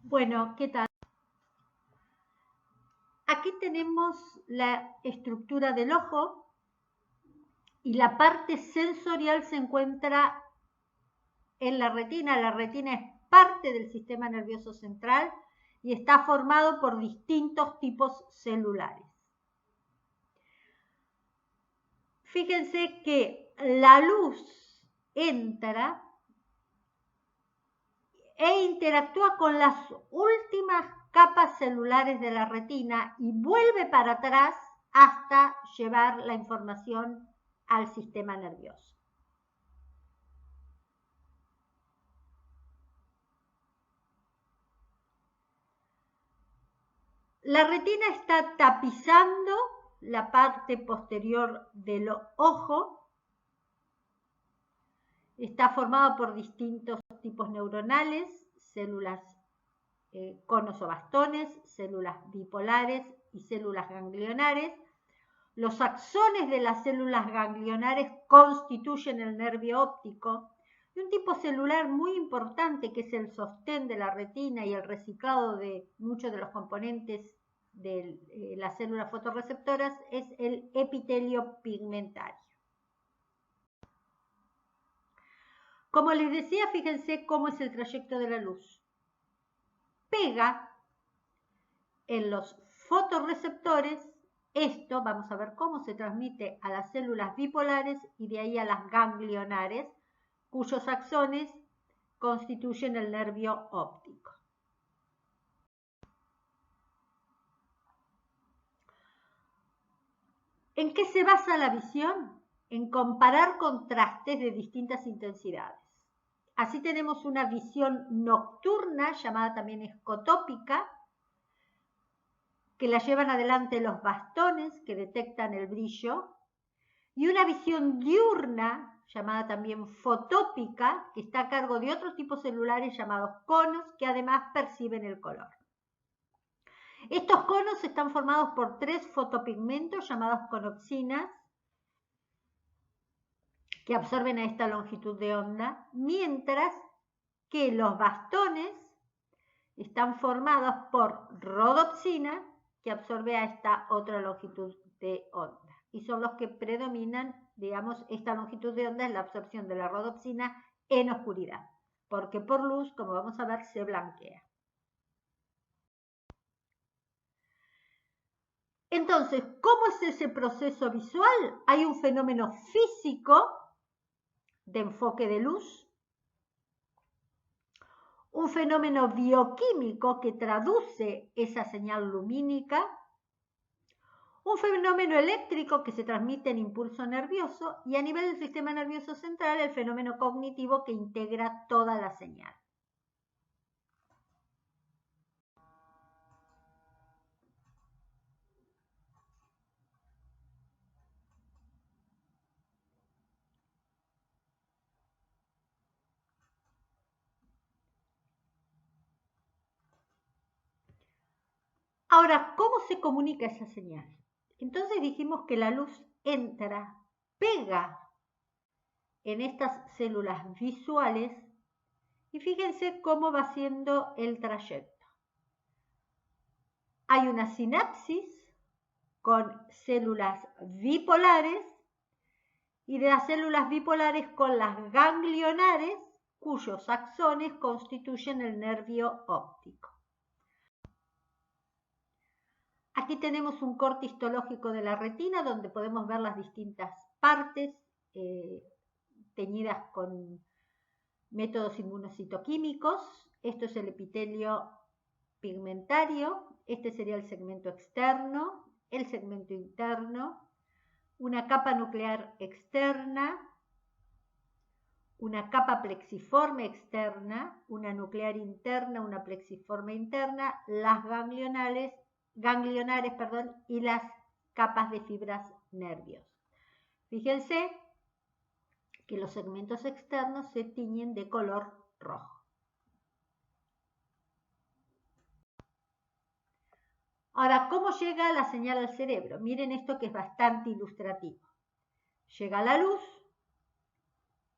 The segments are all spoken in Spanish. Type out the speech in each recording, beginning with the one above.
Bueno, ¿qué tal? Aquí tenemos la estructura del ojo y la parte sensorial se encuentra en la retina. La retina es parte del sistema nervioso central y está formado por distintos tipos celulares. Fíjense que la luz entra e interactúa con las últimas capas celulares de la retina y vuelve para atrás hasta llevar la información al sistema nervioso. La retina está tapizando la parte posterior del ojo. Está formado por distintos tipos neuronales, células conos o bastones, células bipolares y células ganglionares. Los axones de las células ganglionares constituyen el nervio óptico y un tipo celular muy importante que es el sostén de la retina y el reciclado de muchos de los componentes de las células fotorreceptoras es el epitelio pigmentario. Como les decía, fíjense cómo es el trayecto de la luz. Pega en los fotorreceptores. Esto vamos a ver cómo se transmite a las células bipolares y de ahí a las ganglionares, cuyos axones constituyen el nervio óptico. ¿En qué se basa la visión? En comparar contrastes de distintas intensidades. Así tenemos una visión nocturna, llamada también escotópica, que la llevan adelante los bastones que detectan el brillo, y una visión diurna, llamada también fotópica, que está a cargo de otros tipos celulares llamados conos, que además perciben el color. Estos conos están formados por 3 fotopigmentos llamados conoxinas, que absorben a esta longitud de onda, mientras que los bastones están formados por rodopsina, que absorbe a esta otra longitud de onda. Y son los que predominan, digamos, esta longitud de onda es la absorción de la rodopsina en oscuridad, porque por luz, como vamos a ver, se blanquea. Entonces, ¿cómo es ese proceso visual? Hay un fenómeno físico de enfoque de luz, un fenómeno bioquímico que traduce esa señal lumínica, un fenómeno eléctrico que se transmite en impulso nervioso y a nivel del sistema nervioso central el fenómeno cognitivo que integra toda la señal. Ahora, ¿cómo se comunica esa señal? Entonces dijimos que la luz entra, pega en estas células visuales y fíjense cómo va siendo el trayecto. Hay una sinapsis con células bipolares y de las células bipolares con las ganglionares, cuyos axones constituyen el nervio óptico. Aquí tenemos un corte histológico de la retina donde podemos ver las distintas partes teñidas con métodos inmunocitoquímicos. Esto es el epitelio pigmentario, este sería el segmento externo, el segmento interno, una capa nuclear externa, una capa plexiforme externa, una nuclear interna, una plexiforme interna, las ganglionares, y las capas de fibras nerviosas. Fíjense que los segmentos externos se tiñen de color rojo. Ahora, ¿cómo llega la señal al cerebro? Miren esto que es bastante ilustrativo. Llega la luz,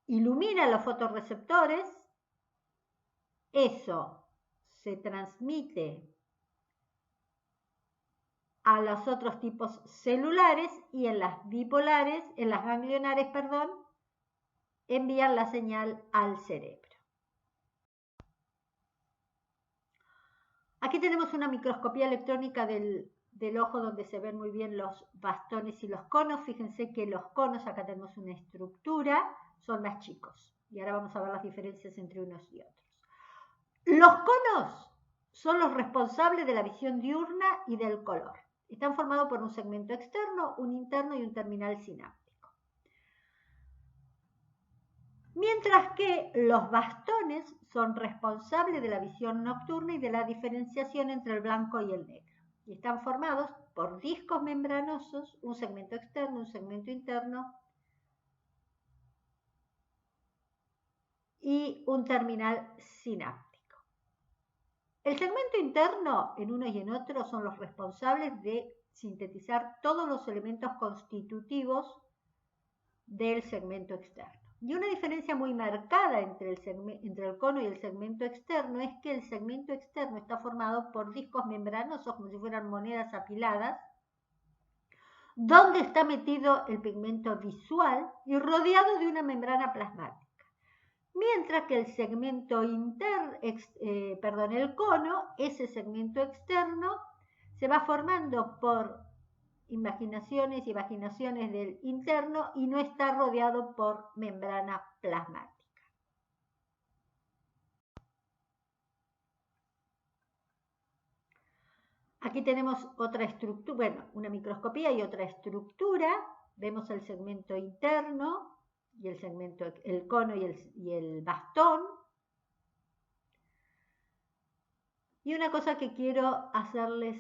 ilumina los fotorreceptores, eso se transmite a los otros tipos celulares y en las bipolares, en las ganglionares, perdón, envían la señal al cerebro. Aquí tenemos una microscopía electrónica del ojo donde se ven muy bien los bastones y los conos. Fíjense que los conos, acá tenemos una estructura, son más chicos. Y ahora vamos a ver las diferencias entre unos y otros. Los conos son los responsables de la visión diurna y del color. Están formados por un segmento externo, un interno y un terminal sináptico. Mientras que los bastones son responsables de la visión nocturna y de la diferenciación entre el blanco y el negro. Y están formados por discos membranosos, un segmento externo, un segmento interno y un terminal sináptico. El segmento interno en uno y en otro son los responsables de sintetizar todos los elementos constitutivos del segmento externo. Y una diferencia muy marcada entre el cono y el segmento externo es que el segmento externo está formado por discos membranosos, como si fueran monedas apiladas, donde está metido el pigmento visual y rodeado de una membrana plasmática. Mientras que el segmento el cono, ese segmento externo, se va formando por imaginaciones y vaginaciones del interno y no está rodeado por membrana plasmática. Aquí tenemos otra estructura, bueno, una microscopía y otra estructura. Vemos el segmento interno y el cono y el bastón. Y una cosa que quiero hacerles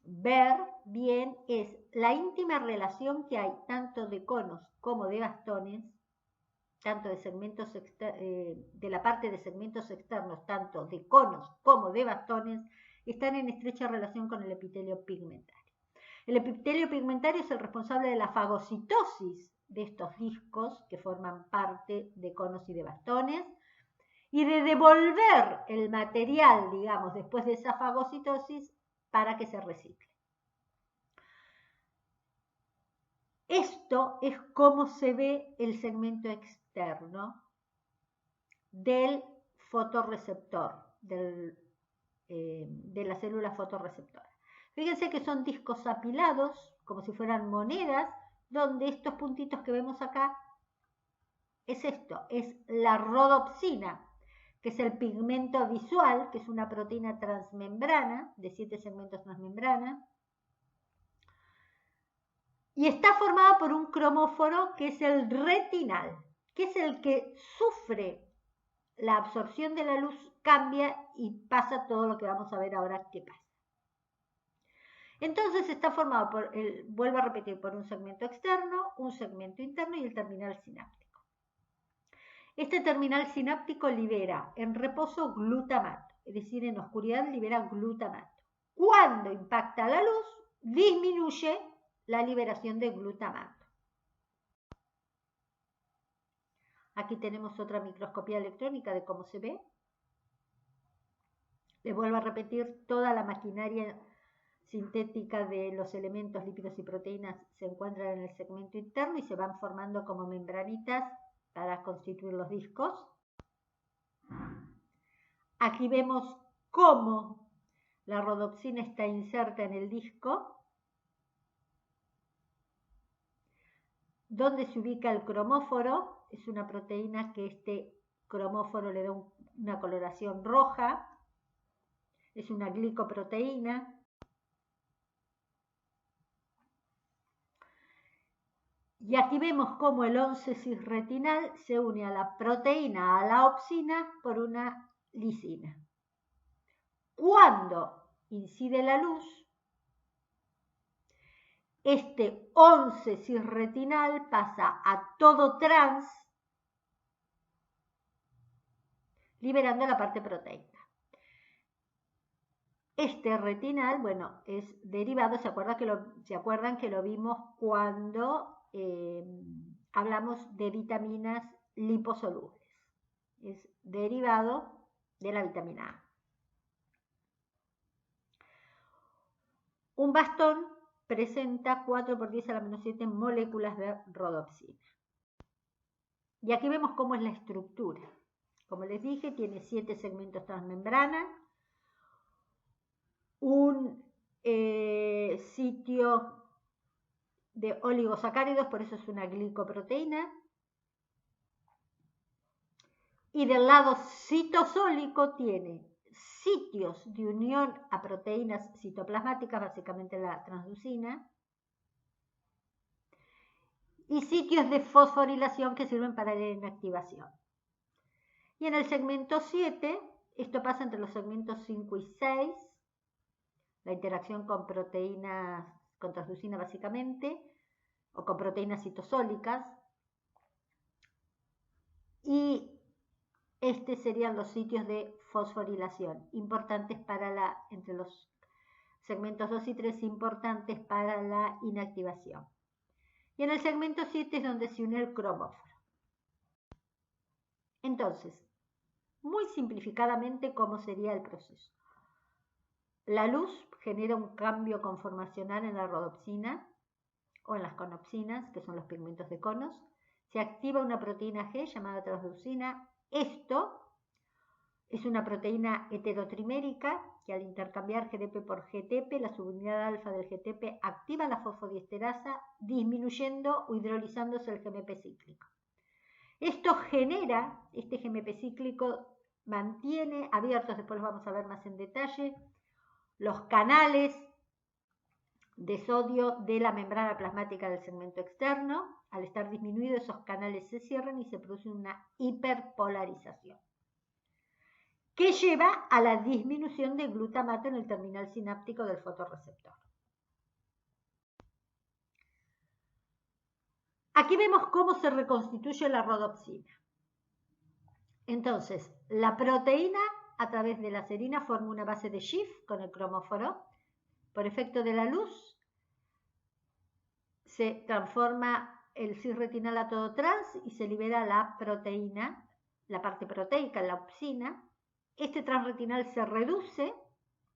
ver bien es la íntima relación que hay tanto de conos como de bastones, tanto de segmentos de la parte de segmentos externos, tanto de conos como de bastones, están en estrecha relación con el epitelio pigmentario. El epitelio pigmentario es el responsable de la fagocitosis de estos discos que forman parte de conos y de bastones y de devolver el material, digamos, después de esa fagocitosis para que se recicle. Esto es cómo se ve el segmento externo del fotorreceptor, de la célula fotorreceptora. Fíjense que son discos apilados, como si fueran monedas, donde estos puntitos que vemos acá es esto, es la rodopsina, que es el pigmento visual, que es una proteína transmembrana, de 7 segmentos transmembrana, y está formada por un cromóforo que es el retinal, que es el que sufre la absorción de la luz, cambia y pasa todo lo que vamos a ver ahora que pasa. Entonces está formado por, vuelvo a repetir, por un segmento externo, un segmento interno y el terminal sináptico. Este terminal sináptico libera en reposo glutamato, es decir, en oscuridad libera glutamato. Cuando impacta la luz, disminuye la liberación de glutamato. Aquí tenemos otra microscopía electrónica de cómo se ve. Les vuelvo a repetir, toda la maquinaria sintética de los elementos lípidos y proteínas se encuentran en el segmento interno y se van formando como membranitas para constituir los discos. Aquí vemos cómo la rodopsina está inserta en el disco, donde se ubica el cromóforo. Es una proteína que este cromóforo le da una coloración roja, es una glicoproteína. Y aquí vemos cómo el 11-cis-retinal se une a la proteína, a la opsina, por una lisina. Cuando incide la luz, este 11-cis-retinal pasa a todo trans, liberando la parte proteica. Este retinal, bueno, es derivado, ¿se acuerdan que lo vimos cuando hablamos de vitaminas liposolubles? es derivado de la vitamina A. Un bastón presenta 4 por 10 a la menos 7 moléculas de rodopsina. Y aquí vemos cómo es la estructura. Como les dije, tiene 7 segmentos transmembrana, un sitio de oligosacáridos, por eso es una glicoproteína. Y del lado citosólico tiene sitios de unión a proteínas citoplasmáticas, básicamente la transducina, y sitios de fosforilación que sirven para la inactivación. Y en el segmento 7, esto pasa entre los segmentos 5 y 6, la interacción con proteínas, con transducina básicamente, o con proteínas citosólicas, y serían los sitios de fosforilación, importantes para entre los segmentos 2 y 3, importantes para la inactivación. Y en el segmento 7 es donde se une el cromóforo. Entonces, muy simplificadamente, ¿cómo sería el proceso? La luz genera un cambio conformacional en la rodopsina o en las conopsinas, que son los pigmentos de conos. Se activa una proteína G llamada transducina. Esto es una proteína heterotrimérica que al intercambiar GDP por GTP, la subunidad alfa del GTP activa la fosfodiesterasa, disminuyendo o hidrolizándose el GMP cíclico. Esto genera, este GMP cíclico mantiene abiertos, después los vamos a ver más en detalle, los canales de sodio de la membrana plasmática del segmento externo. Al estar disminuidos, esos canales se cierran y se produce una hiperpolarización, que lleva a la disminución de glutamato en el terminal sináptico del fotorreceptor. Aquí vemos cómo se reconstituye la rodopsina. Entonces, la proteína a través de la serina forma una base de Schiff con el cromóforo. Por efecto de la luz, se transforma el cis-retinal a todo trans y se libera la proteína, la parte proteica, la opsina. Este transretinal se reduce,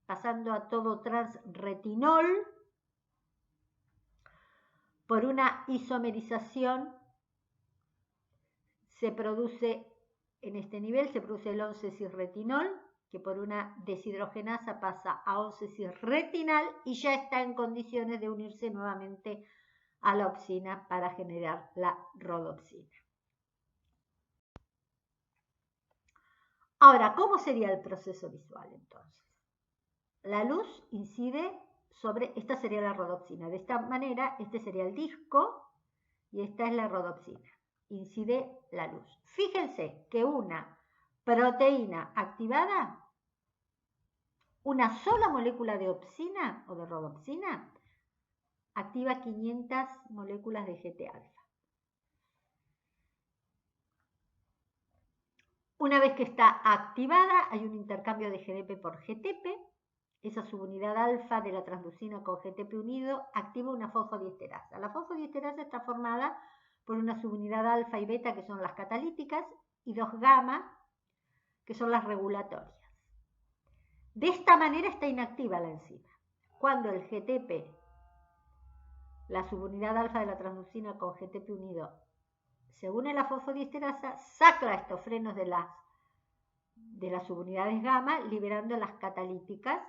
pasando a todo transretinol, por una isomerización se produce, en este nivel se produce el 11-cis-retinol, que por una deshidrogenasa pasa a 11-cis-retinal y ya está en condiciones de unirse nuevamente a la opsina para generar la rodopsina. Ahora, ¿cómo sería el proceso visual entonces? La luz incide sobre, esta sería la rodopsina. De esta manera, este sería el disco y esta es la rodopsina. Incide la luz. Fíjense que una proteína activada, una sola molécula de opsina o de rodopsina, activa 500 moléculas de GT-alfa. Una vez que está activada, hay un intercambio de GDP por GTP. Esa subunidad alfa de la transducina con GTP unido activa una fosfodiesterasa. La fosfodiesterasa está formada por una subunidad alfa y beta, que son las catalíticas, y dos gamma, que son las regulatorias. De esta manera está inactiva la enzima. Cuando el GTP, la subunidad alfa de la transducina con GTP unido, se une a la fosfodiesterasa, saca estos frenos de las subunidades gamma, liberando las catalíticas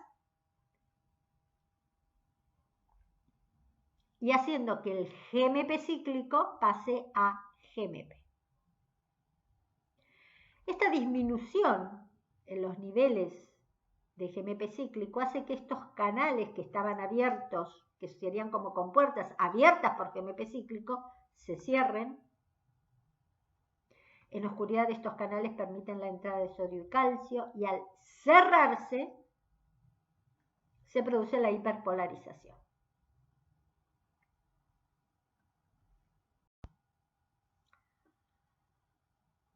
y haciendo que el GMP cíclico pase a GMP. Esta disminución en los niveles de GMP cíclico hace que estos canales que estaban abiertos, que serían como compuertas abiertas por GMP cíclico, se cierren. En la oscuridad estos canales permiten la entrada de sodio y calcio y al cerrarse se produce la hiperpolarización.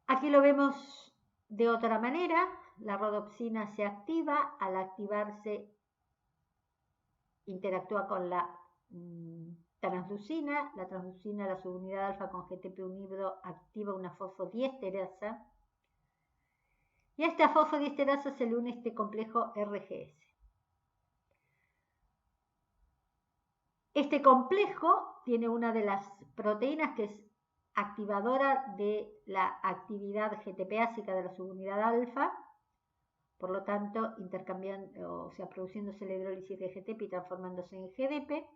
Aquí lo vemos de otra manera. La rodopsina se activa. Al activarse interactúa con la transducina. La transducina, la subunidad alfa con GTP unido, activa una fosfodiesterasa Y a esta fosfodiesterasa se le une este complejo RGS. Este complejo tiene una de las proteínas que es activadora de la actividad GTPásica de la subunidad alfa, por lo tanto, intercambiando, o sea, produciéndose la hidrólisis de GTP y transformándose en GDP.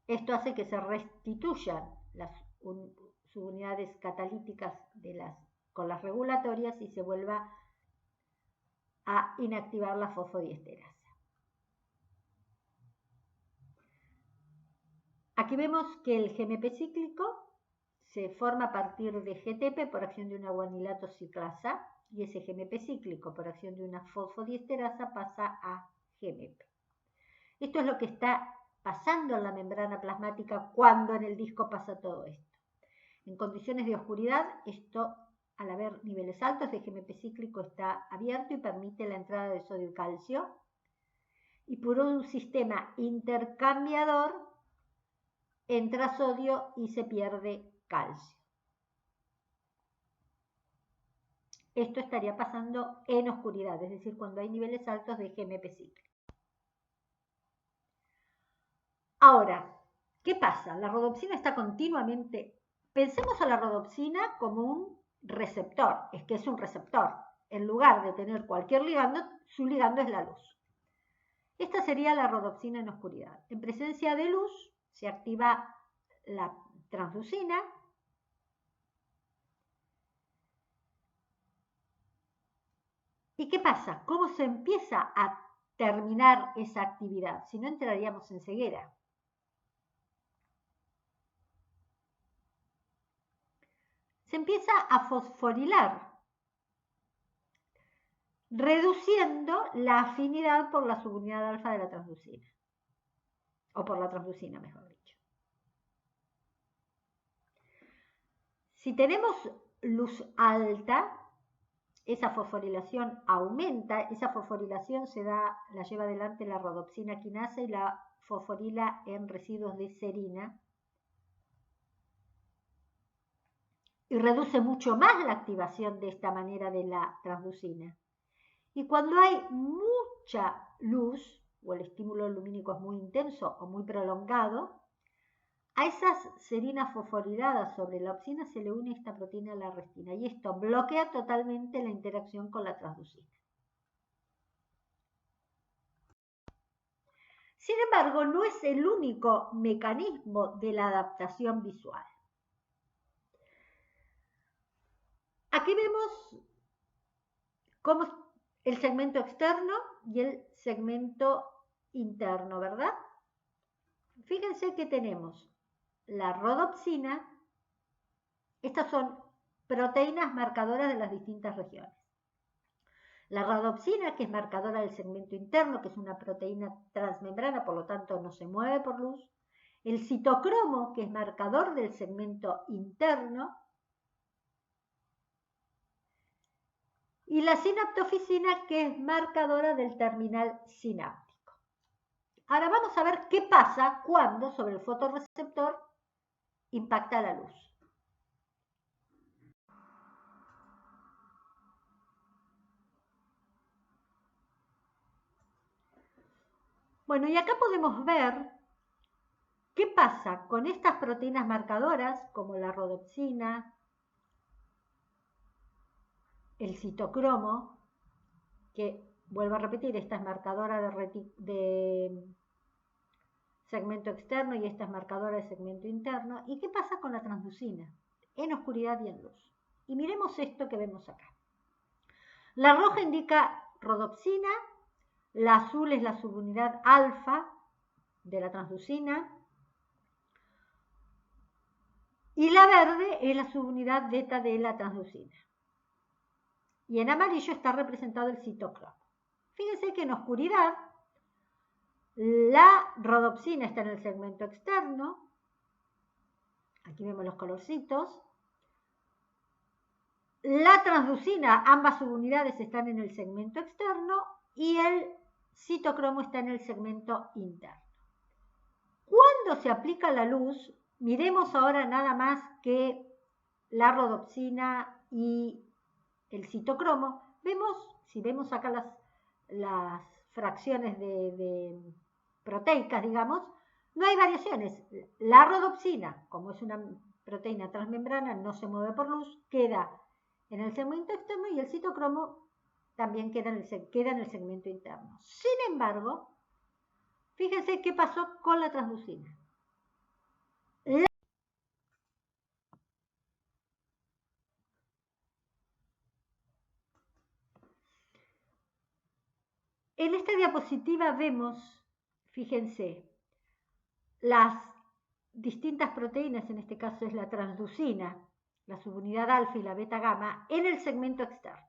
Esto hace que se restituyan las subunidades catalíticas con las regulatorias y se vuelva a inactivar la fosfodiesterasa. Aquí vemos que el GMP cíclico se forma a partir de GTP por acción de una guanilato ciclasa y ese GMP cíclico por acción de una fosfodiesterasa pasa a GMP. Esto es lo que está pasando en la membrana plasmática cuando en el disco pasa todo esto. En condiciones de oscuridad, esto al haber niveles altos de GMP cíclico está abierto y permite la entrada de sodio y calcio. Y por un sistema intercambiador entra sodio y se pierde calcio. Esto estaría pasando en oscuridad, es decir, cuando hay niveles altos de GMP cíclico. Ahora, ¿qué pasa? La rodopsina está continuamente... Pensemos a la rodopsina como un receptor, es que es un receptor. En lugar de tener cualquier ligando, su ligando es la luz. Esta sería la rodopsina en oscuridad. En presencia de luz se activa la transducina. ¿Y qué pasa? ¿Cómo se empieza a terminar esa actividad? Si no, entraríamos en ceguera. Se empieza a fosforilar, reduciendo la afinidad por la subunidad alfa de la transducina. O por la transducina, mejor dicho. Si tenemos luz alta, esa fosforilación aumenta, esa fosforilación la lleva adelante la rodopsina quinasa y la fosforila en residuos de serina y reduce mucho más la activación de esta manera de la transducina. Y cuando hay mucha luz o el estímulo lumínico es muy intenso o muy prolongado, a esas serinas fosforiladas sobre la opsina se le une esta proteína a la restina y esto bloquea totalmente la interacción con la transducina. Sin embargo, no es el único mecanismo de la adaptación visual. Aquí vemos cómo el segmento externo y el segmento interno, ¿verdad? Fíjense que tenemos la rodopsina. Estas son proteínas marcadoras de las distintas regiones. La rodopsina, que es marcadora del segmento interno, que es una proteína transmembrana, por lo tanto no se mueve por luz. El citocromo, que es marcador del segmento interno. Y la sinaptoficina, que es marcadora del terminal sináptico. Ahora vamos a ver qué pasa cuando sobre el fotorreceptor impacta la luz. Bueno, y acá podemos ver qué pasa con estas proteínas marcadoras, como la rodopsina, el citocromo, que vuelvo a repetir, esta es marcadora de segmento externo y esta es marcadora de segmento interno. ¿Y qué pasa con la transducina? En oscuridad y en luz. Y miremos esto que vemos acá. La roja indica rodopsina, la azul es la subunidad alfa de la transducina y la verde es la subunidad beta de la transducina. Y en amarillo está representado el citocromo. Fíjense que en oscuridad la rodopsina está en el segmento externo. Aquí vemos los colorcitos. La transducina, ambas subunidades están en el segmento externo y el citocromo está en el segmento interno. Cuando se aplica la luz, miremos ahora nada más que la rodopsina y el citocromo, si vemos acá las fracciones de proteicas, digamos, no hay variaciones. La rodopsina, como es una proteína transmembrana, no se mueve por luz, queda en el segmento externo, y el citocromo también queda en el segmento interno. Sin embargo, fíjense qué pasó con la transducina. En esta diapositiva vemos, fíjense, las distintas proteínas, en este caso es la transducina, la subunidad alfa y la beta gamma, en el segmento externo,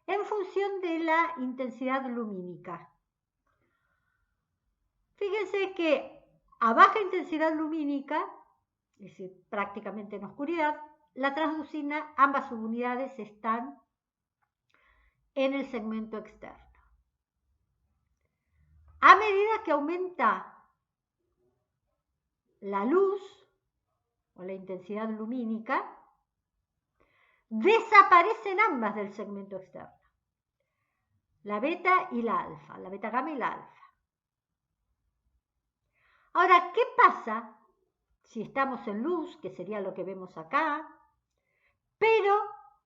en función de la intensidad lumínica. Fíjense que a baja intensidad lumínica, es decir, prácticamente en oscuridad, la transducina, ambas subunidades están en el segmento externo. A medida que aumenta la luz o la intensidad lumínica, desaparecen ambas del segmento externo, la beta y la alfa, la beta gamma y la alfa. Ahora, ¿qué pasa si estamos en luz, que sería lo que vemos acá, pero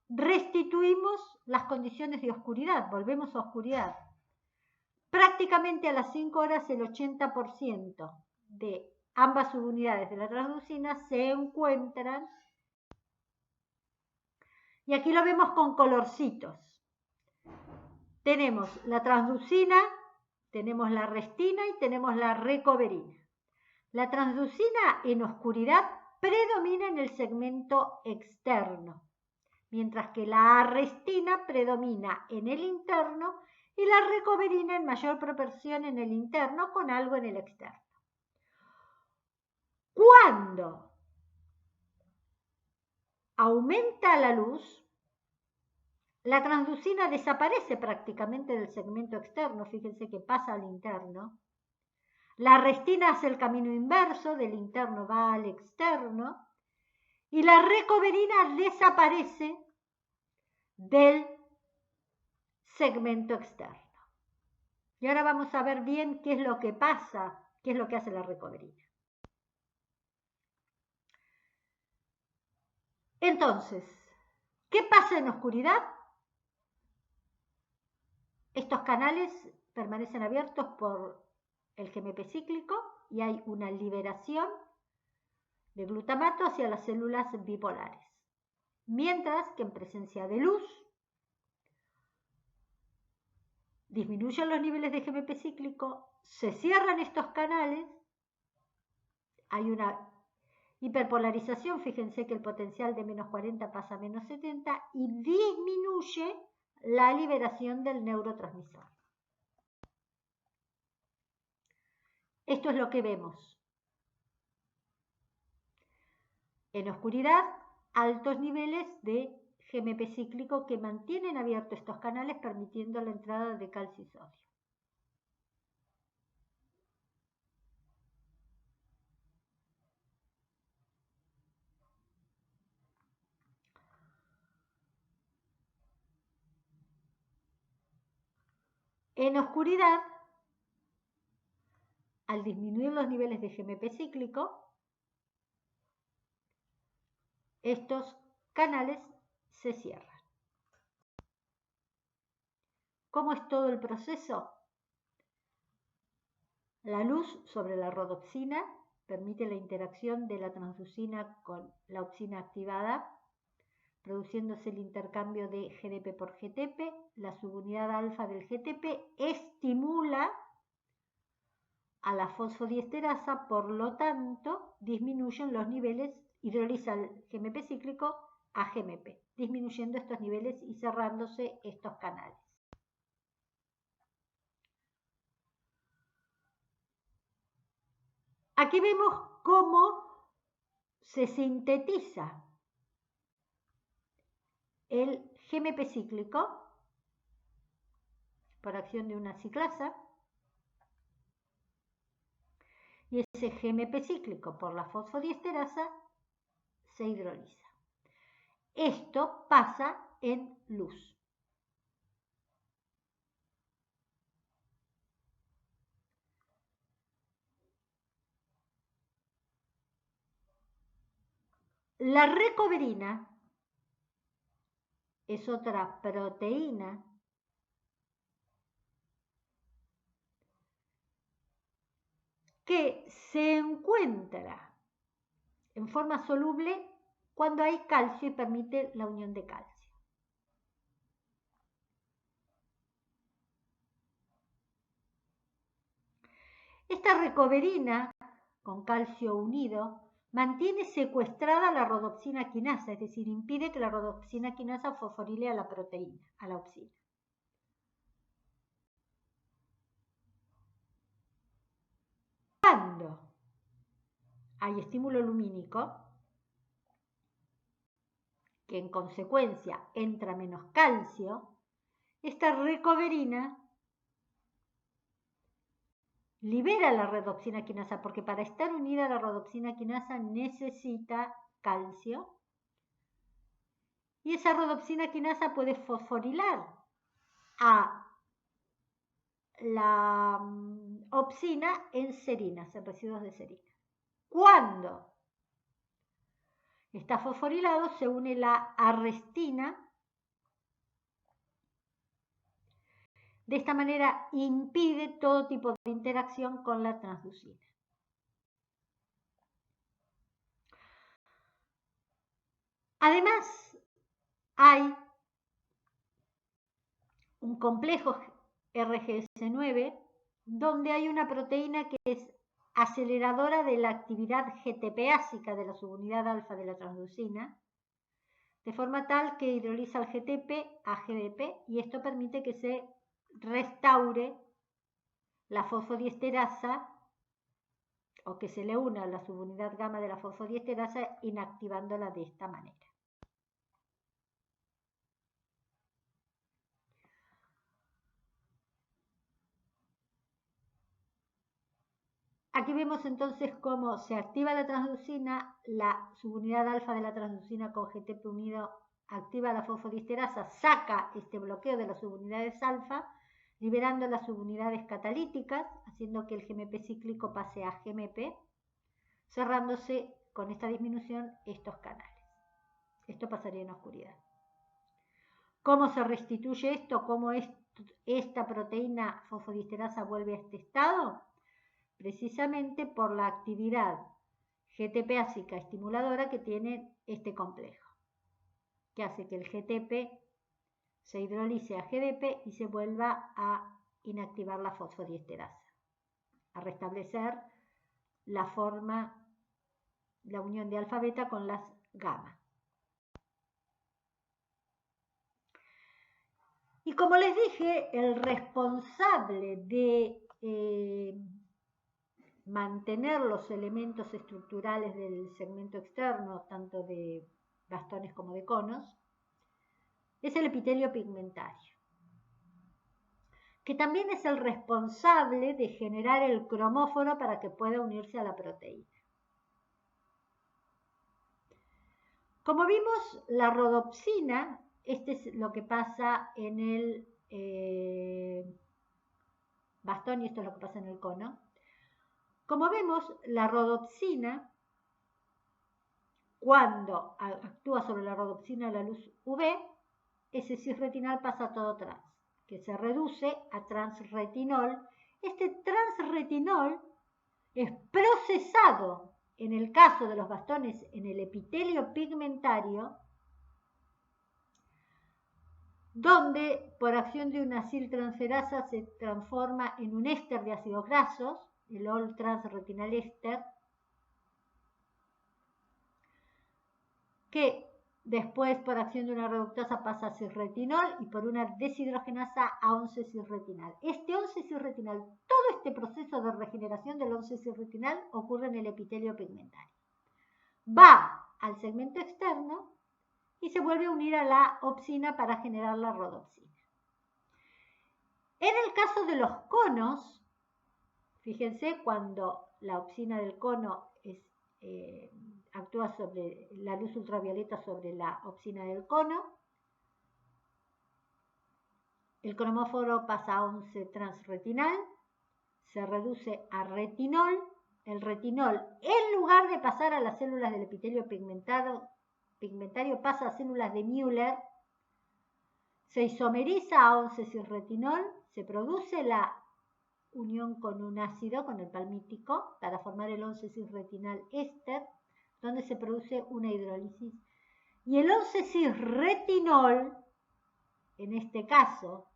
restituimos las condiciones de oscuridad, volvemos a oscuridad? Prácticamente a las 5 horas el 80% de ambas subunidades de la transducina se encuentran, y aquí lo vemos con colorcitos. Tenemos la transducina, tenemos la restina y tenemos la recoverina. La transducina en oscuridad predomina en el segmento externo, mientras que la restina predomina en el interno y la recoverina en mayor proporción en el interno, con algo en el externo. Cuando aumenta la luz, la transducina desaparece prácticamente del segmento externo, fíjense que pasa al interno. La restina hace el camino inverso, del interno va al externo, y la recoverina desaparece del segmento externo. Y ahora vamos a ver bien qué es lo que pasa, qué es lo que hace la recoverina. Entonces, ¿qué pasa en oscuridad? Estos canales permanecen abiertos por el GMP cíclico y hay una liberación de glutamato hacia las células bipolares. Mientras que en presencia de luz disminuyen los niveles de GMP cíclico, se cierran estos canales, hay una hiperpolarización, fíjense que el potencial de menos 40 pasa a menos 70 y disminuye la liberación del neurotransmisor. Esto es lo que vemos. En oscuridad, altos niveles de GMP cíclico que mantienen abiertos estos canales, permitiendo la entrada de calcio y sodio. En oscuridad, al disminuir los niveles de GMP cíclico, estos canales se cierran. ¿Cómo es todo el proceso? La luz sobre la rodopsina permite la interacción de la transducina con la opsina activada, produciéndose el intercambio de GDP por GTP. La subunidad alfa del GTP estimula a la fosfodiesterasa, por lo tanto, disminuyen los niveles, hidroliza el GMP cíclico a GMP, disminuyendo estos niveles y cerrándose estos canales. Aquí vemos cómo se sintetiza el GMP cíclico por acción de una ciclasa, y ese GMP cíclico por la fosfodiesterasa se hidroliza. Esto pasa en luz. La recoverina es otra proteína que se encuentra en forma soluble cuando hay calcio y permite la unión de calcio. Esta recoverina con calcio unido mantiene secuestrada la rodopsina quinasa, es decir, impide que la rodopsina quinasa fosforile a la proteína, a la opsina. Cuando hay estímulo lumínico, que en consecuencia entra menos calcio, esta recoverina libera la rodopsina quinasa, porque para estar unida a la rodopsina quinasa necesita calcio, y esa rodopsina quinasa puede fosforilar a la opsina en serinas, en residuos de serina. Cuando está fosforilado, se une la arrestina. De esta manera impide todo tipo de interacción con la transducina. Además, hay un complejo RGS9 donde hay una proteína que es aceleradora de la actividad GTP-ácica de la subunidad alfa de la transducina, de forma tal que hidroliza el GTP a GDP, y esto permite que se restaure la fosfodiesterasa, o que se le una a la subunidad gamma de la fosfodiesterasa, inactivándola de esta manera. Aquí vemos entonces cómo se activa la transducina, la subunidad alfa de la transducina con GTP unido activa la fosfodiesterasa, saca este bloqueo de las subunidades alfa, liberando las subunidades catalíticas, haciendo que el GMP cíclico pase a GMP, cerrándose con esta disminución estos canales. Esto pasaría en oscuridad. ¿Cómo se restituye esto? ¿Cómo esta proteína fosfodiesterasa vuelve a este estado? Precisamente por la actividad GTP-ácica estimuladora que tiene este complejo, que hace que el GTP se hidrolice a GDP y se vuelva a inactivar la fosfodiesterasa, a restablecer la forma, la unión de alfa-beta con las gamma. Y como les dije, el responsable de mantener los elementos estructurales del segmento externo, tanto de bastones como de conos, es el epitelio pigmentario, que también es el responsable de generar el cromóforo para que pueda unirse a la proteína. Como vimos, la rodopsina, este es lo que pasa en el bastón y esto es lo que pasa en el cono. Como vemos, la rodopsina, cuando actúa sobre la rodopsina la luz UV, ese cisretinal pasa a todo trans, que se reduce a transretinol. Este transretinol es procesado, en el caso de los bastones, en el epitelio pigmentario, donde por acción de una aciltransferasa se transforma en un éster de ácidos grasos, el all-transretinal éster, que después por acción de una reductasa pasa a cisretinol y por una deshidrogenasa a 11-cisretinal. Este 11-cisretinal, todo este proceso de regeneración del 11-cisretinal ocurre en el epitelio pigmentario. Va al segmento externo y se vuelve a unir a la opsina para generar la rodopsina. En el caso de los conos, fíjense, cuando la opsina del cono actúa sobre la luz ultravioleta sobre la opsina del cono, el cromóforo pasa a 11-transretinal, se reduce a retinol. El retinol, en lugar de pasar a las células del epitelio pigmentario, pasa a células de Müller, se isomeriza a 11-cis-retinol, se produce la unión con un ácido, con el palmítico, para formar el 11-cis-retinal éster, donde se produce una hidrólisis. Y el 11-cis-retinol, en este caso,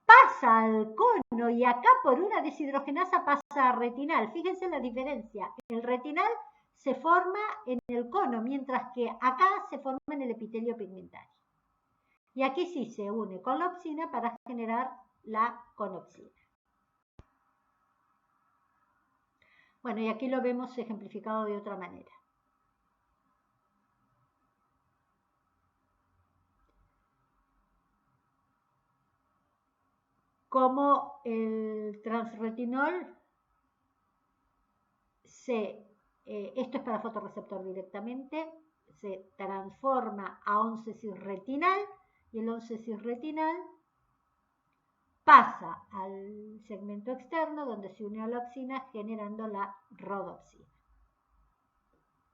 pasa al cono y acá por una deshidrogenasa pasa a retinal. Fíjense la diferencia. El retinal se forma en el cono, mientras que acá se forma en el epitelio pigmentario. Y aquí sí se une con la opsina para generar la conopsina. Bueno, y aquí lo vemos ejemplificado de otra manera. Como el transretinol esto es para fotorreceptor directamente, se transforma a 11-cis-retinal y el 11-cis-retinal pasa al segmento externo donde se une a la opsina generando la rodopsina.